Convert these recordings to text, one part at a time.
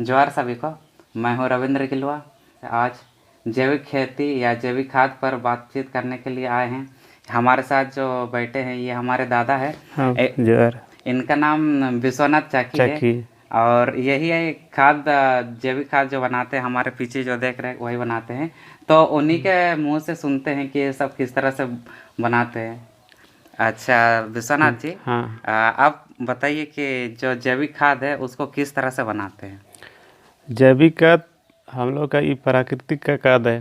जोहार सभी को। मैं हूँ रविंद्र गिलवा। आज जैविक खेती या जैविक खाद पर बातचीत करने के लिए आए हैं। हमारे साथ जो बैठे हैं ये हमारे दादा है। हाँ जोहार। इनका नाम विश्वनाथ चाकी है। चकी। और यही है खाद, जैविक खाद जो बनाते हैं, हमारे पीछे जो देख रहे हैं वही बनाते हैं। तो उन्हीं के मुंह से सुनते हैं कि ये सब किस तरह से बनाते हैं। अच्छा विश्वनाथ जी, हाँ, आप बताइए कि जो जैविक खाद है उसको किस तरह से बनाते हैं। जैविक खाद हम लोग का ये प्राकृतिक का खाद है।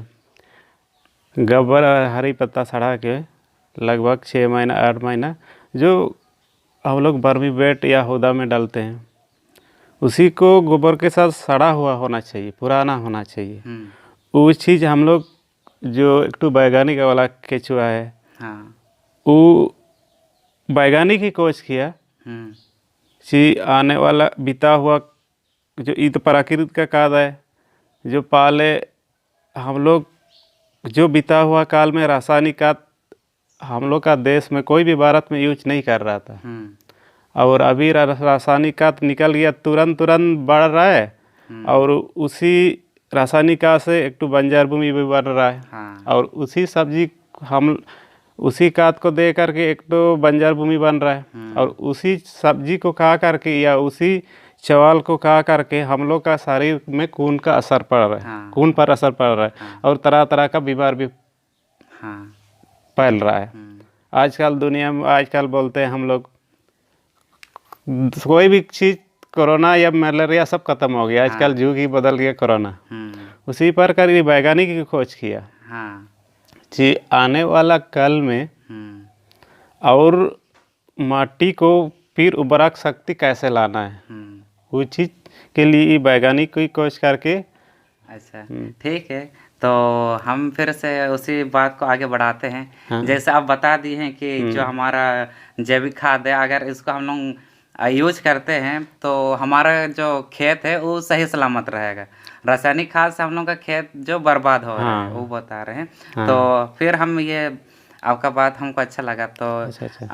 गोबर और हरी पत्ता सड़ा के लगभग 6 महीना 8 महीना जो हम लोग बर्मी बेट या होदा में डालते हैं, उसी को गोबर के साथ सड़ा हुआ होना चाहिए, पुराना होना चाहिए। वो चीज़ हम लोग जो एक तो वैज्ञानिक वाला केचुआ है, हाँ। वो वैज्ञानिक ही खोज किया कि आने वाला बीता हुआ जो ईद प्राकृतिक का खाद है, जो पहले हम लोग जो बीता हुआ काल में रासायनिक खाद हम लोग का देश में कोई भी भारत में यूज नहीं कर रहा था, और अभी रासायनिक खाद निकल गया, तुरंत बढ़ रहा है। और उसी रासायनिक खाद से एक तो बंजर भूमि भी बढ़ रहा है। और उसी सब्जी हम उसी खाद को दे करके एक तो बंजर भूमि बन रहा है, और उसी सब्जी को खा करके या उसी चावल को खा करके हम लोग का शरीर में खून का असर पड़ रहा है, खून पर असर पड़ रहा है, और तरह तरह का बीमार भी फैल रहा है। आजकल दुनिया में आजकल बोलते हैं हम लोग कोई भी चीज़, कोरोना या मलेरिया सब खत्म हो गया, आजकल युग ही बदल गया कोरोना। उसी पर कर वैज्ञानिक की खोज किया कि आने वाला कल में और माटी को फिर उर्वरक शक्ति कैसे लाना है, वो चीज़ के लिए वैज्ञानिक की खोज करके। अच्छा ठीक है, तो हम फिर से उसी बात को आगे बढ़ाते हैं। जैसे आप बता दिए हैं कि जो हमारा जैविक खाद है, अगर इसको हम लोग यूज करते हैं तो हमारा जो खेत है वो सही सलामत रहेगा। रासायनिक खाद से हम लोग का खेत जो बर्बाद हो रहा है वो बता रहे हैं। तो फिर हम ये आपका बात हमको अच्छा लगा। तो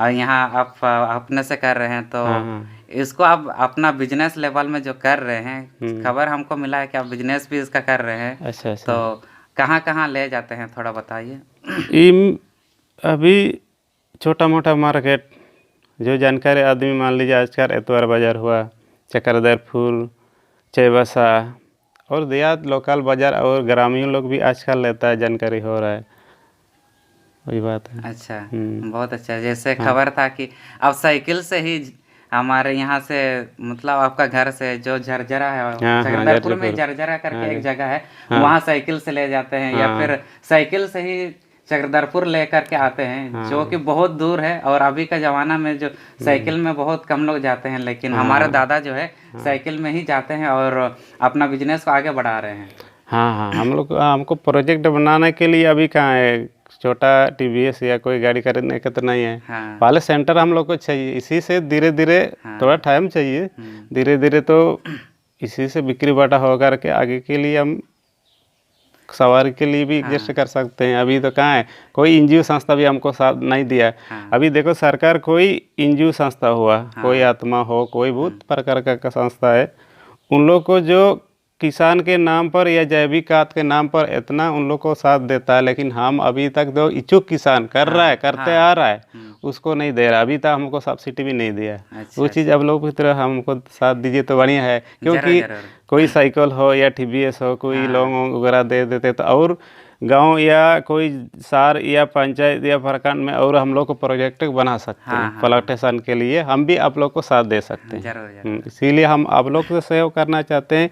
यहाँ आप अपने से कर रहे हैं, तो इसको आप अपना बिजनेस लेवल में जो कर रहे हैं, खबर हमको मिला है कि आप बिजनेस भी इसका कर रहे हैं। तो कहाँ कहाँ ले जाते हैं, थोड़ा बताइए। अभी छोटा मोटा मार्केट जो जानकारी आदमी, मान लीजिए आजकल एतवार बाज़ार हुआ, चक्रधरपुर, चैबसा और देहात लोकल बाज़ार, और ग्रामीण लोग भी आजकल लेता है, जानकारी हो रहा है, वही बात है। अच्छा, बहुत अच्छा। जैसे खबर था कि आप साइकिल से ही हमारे यहाँ से, मतलब आपका घर से जो झरझरा है, चक्रधरपुर में झरझरा करके एक जगह है, वहाँ साइकिल से ले जाते हैं, या फिर साइकिल से ही चक्रधरपुर लेकर के आते हैं, जो कि बहुत दूर है। और अभी का ज़माना में जो साइकिल में बहुत कम लोग जाते हैं, लेकिन हमारे दादा जो है साइकिल में ही जाते हैं और अपना बिजनेस को आगे बढ़ा रहे हैं। हाँ, हमको प्रोजेक्ट बनाने के लिए अभी कहाँ है, छोटा टीवीएस या कोई गाड़ी खरीदने का तो नहीं है। पहले सेंटर हम लोग को चाहिए, इसी से धीरे धीरे थोड़ा टाइम चाहिए, धीरे धीरे तो इसी से बिक्री बाटा हो करके आगे के लिए हम सवारी के लिए भी एडजस्ट कर सकते हैं। अभी तो कहाँ है, कोई एनजीओ संस्था भी हमको साथ नहीं दिया। अभी देखो सरकार कोई एनजीओ संस्था हुआ, कोई आत्मा हो, कोई बहुत प्रकार का संस्था है, उन लोग को जो किसान के नाम पर या जैविक खाद के नाम पर इतना उन लोग को साथ देता है, लेकिन हम अभी तक जो इच्छुक किसान कर रहा है, करते आ रहा है, उसको नहीं दे रहा। अभी तक हमको सब्सिडी भी नहीं दिया। वो चीज़ अब लोग की तरह हमको साथ दीजिए तो बढ़िया है, क्योंकि कोई साइकिल हो या टीवीएस हो, कोई लोन वगैरह दे देते तो, और गांव या कोई शहर या पंचायत या प्रखंड में और हम लोग को प्रोजेक्ट बना सकते हैं। प्लांटेशन के लिए हम भी आप लोग को साथ दे सकते हैं। इसीलिए हम आप लोग से सहयोग करना चाहते हैं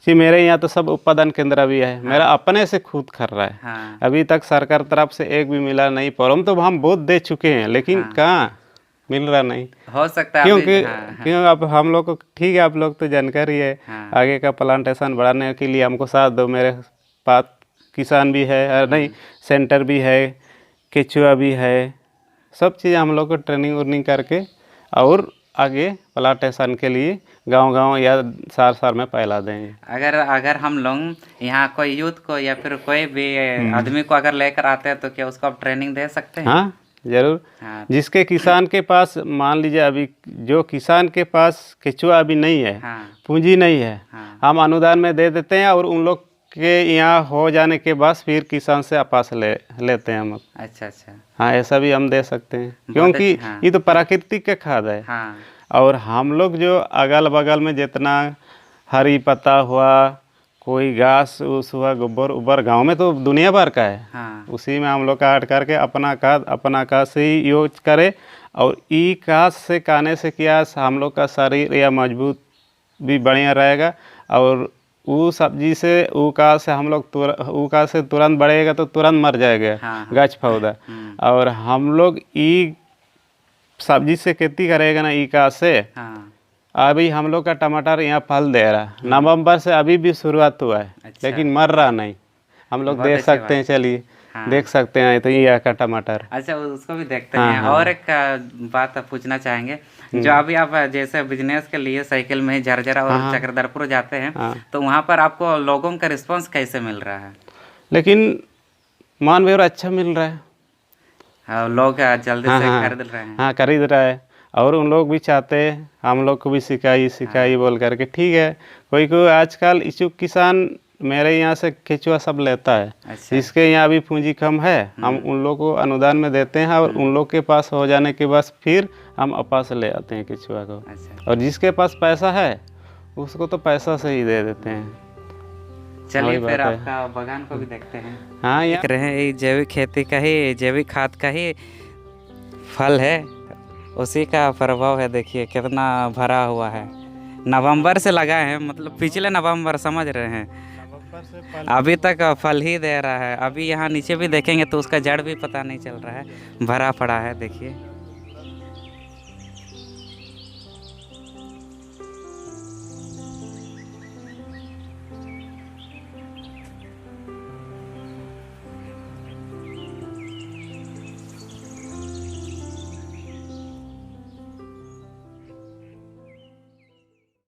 कि मेरे यहाँ तो सब उत्पादन केंद्र भी है, मेरा अपने से खुद कर रहा है। अभी तक सरकार तरफ से एक भी मिला नहीं। फॉर्म तो हम बहुत दे चुके हैं, लेकिन कहाँ मिल रहा नहीं। हो सकता है क्यों अब हम लोग को ठीक है, आप लोग तो जानकारी है, आगे का प्लांटेशन बढ़ाने के लिए हमको साथ दो। मेरे पास किसान भी है, नहीं सेंटर भी है, केचुआ भी है, सब चीज़ हम लोग को ट्रेनिंग व्रेनिंग करके और आगे प्लांटेशन के लिए गांव-गांव या शहर में फैला देंगे। अगर हम लोग यहाँ कोई यूथ को या फिर कोई भी आदमी को अगर लेकर आते हैं तो क्या उसको आप ट्रेनिंग दे सकते हैं? हाँ जरूर। जिसके किसान के पास, मान लीजिए अभी जो किसान के पास केचुआ अभी नहीं है, पूंजी नहीं है, हम अनुदान में दे देते हैं और उन लोग के यहाँ हो जाने के बाद फिर किसान से आपस लेते हैं हम। अच्छा अच्छा। हाँ, ऐसा भी हम दे सकते हैं, क्योंकि ये तो प्राकृतिक का खाद है। और हम लोग जो अगल बगल में जितना हरी पत्ता हुआ, कोई घास उस हुआ, गोबर उबर, गांव में तो दुनिया भर का है। उसी में हम लोग काट करके अपना खाद से ही यूज करें। और ई खाद से खाने से क्या हम लोग का शरीर या मजबूत भी बढ़िया रहेगा। और वो सब्जी से ऊ का से हम लोग ऊ का से तुरंत बढ़ेगा तो तुरंत मर जाएगा गाछ पौधा। और हम लोग ई सब्जी से खेती करेगा ना ई का से। अभी हम लोग का टमाटर यहाँ फल दे रहा, नवंबर से अभी भी शुरुआत हुआ है। अच्छा। लेकिन मर रहा नहीं, हम लोग देख सकते हैं, चलिए देख सकते हैं। तो ये का टमाटर। अच्छा, उसको भी देखते हैं। और एक बात पूछना चाहेंगे, जो अभी आप जैसे बिजनेस के लिए साइकिल में झरझरा और चक्रधरपुर जाते हैं, तो वहाँ पर आपको लोगों का रिस्पांस कैसे मिल रहा है? लेकिन मान व्यवहार अच्छा मिल रहा है। लोग जल्दी से खरीद रहे हैं। हाँ, खरीद रहा है। और उन लोग भी चाहते हैं हम लोग को भी सिखाई बोल करके। ठीक है, कोई आजकल इच्छुक किसान मेरे यहाँ से केचुआ सब लेता है। अच्छा। जिसके यहाँ अभी पूंजी कम है, हम उन लोग को अनुदान में देते हैं और उन लोग के पास हो जाने के बाद फिर हम वापस ले आते हैं केचुआ को। अच्छा। और जिसके पास पैसा है उसको तो पैसा से ही दे देते हैं। चलिए फिर आपका बागान को भी देखते हैं। हाँ, देख रहे हैं जैविक खेती का ही, जैविक खाद का ही फल है, उसी का प्रभाव है। देखिए कितना भरा हुआ है। नवंबर से लगा है, मतलब पिछले नवंबर, समझ रहे हैं, अभी तक फल ही दे रहा है। अभी यहाँ नीचे भी देखेंगे तो उसका जड़ भी पता नहीं चल रहा है, भरा पड़ा है। देखिए